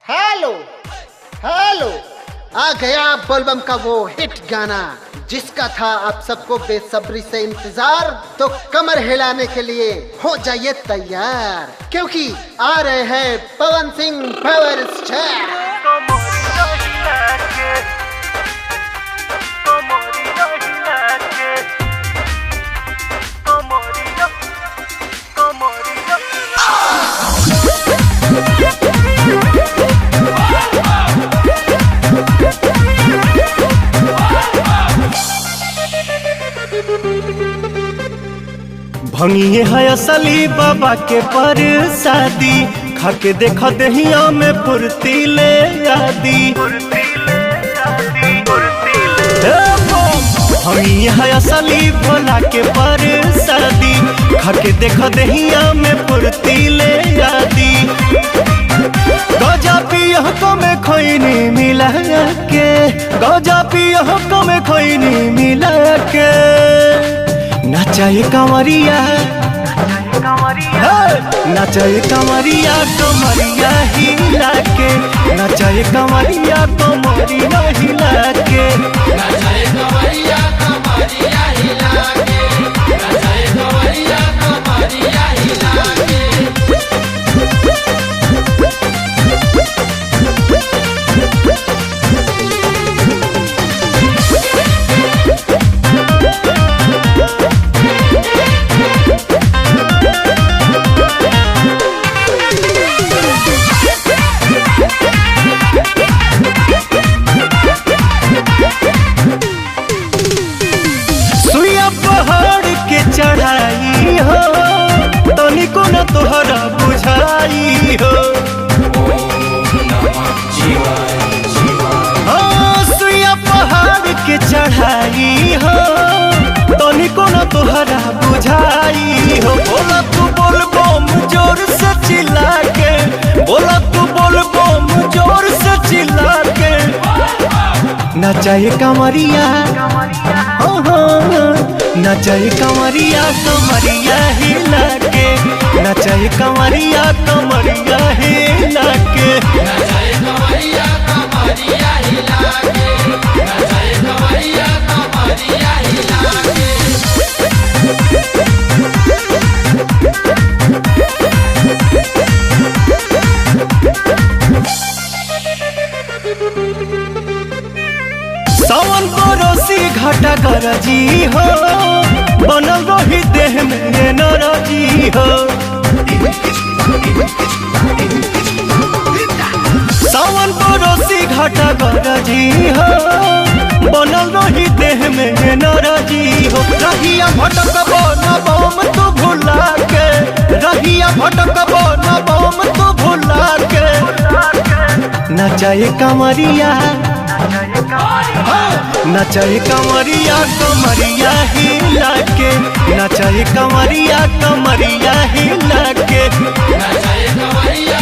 Hello hello, आ गया बोलबम का वो हिट गाना जिसका था आप सबको बेसब्री से इंतजार। तो कमर हिलाने के लिए हो जाइए तैयार, क्योंकि आ रहे हैं पवन सिंह पावर स्टार। भंगिए है असली बाबा के परसादी, खाके देखा दहिया में फुर्ती ले आदी। भंगिए है असली भोला के परसादी, खाके देखा दहिया में फुर्ती ले आदी। गजा पिया को में खैनी मिला के, गजा पिया को में खैनी मिला के नचाए कंवरिया, नचाए कंवरिया कमरिया हिला के, नचाए कंवरिया कमरिया हिला के, नचाए कंवरिया कमरिया हिला के, नचाए कंवरिया कमरिया हिला के। चढ़ाई हो तनिको न तोहरा बुझाई हो, सुइया पहाड़ के चढ़ाई हो तनिको न तोहरा बुझाई हो। बोला तू बोल बम जोर से चिल्ला के, बोला तू बोल बम जोर से चिल्ला के नचाए कंवरिया, नचाए कंवरिया कमरिया हिला के, नचाए कंवरिया कमरिया हिला के, नचाए कंवरिया कमरिया हिला के, नचाए कंवरिया कमरिया हिला के। सावन परोसी घाटा गरजी हो, बनल रही देह में नरजी हो। सावन परोसी घाटा गरजी हो, बनल रही देह में नरजी हो। रहिया भटकबो न बम तू भुला के, रहिया भटकबो न बम तू भुला के नचाए कंवरिया, नचाए कंवरिया कमरिया हिला के, नचाए कंवरिया कमरिया हिला के, नचाए कंवरिया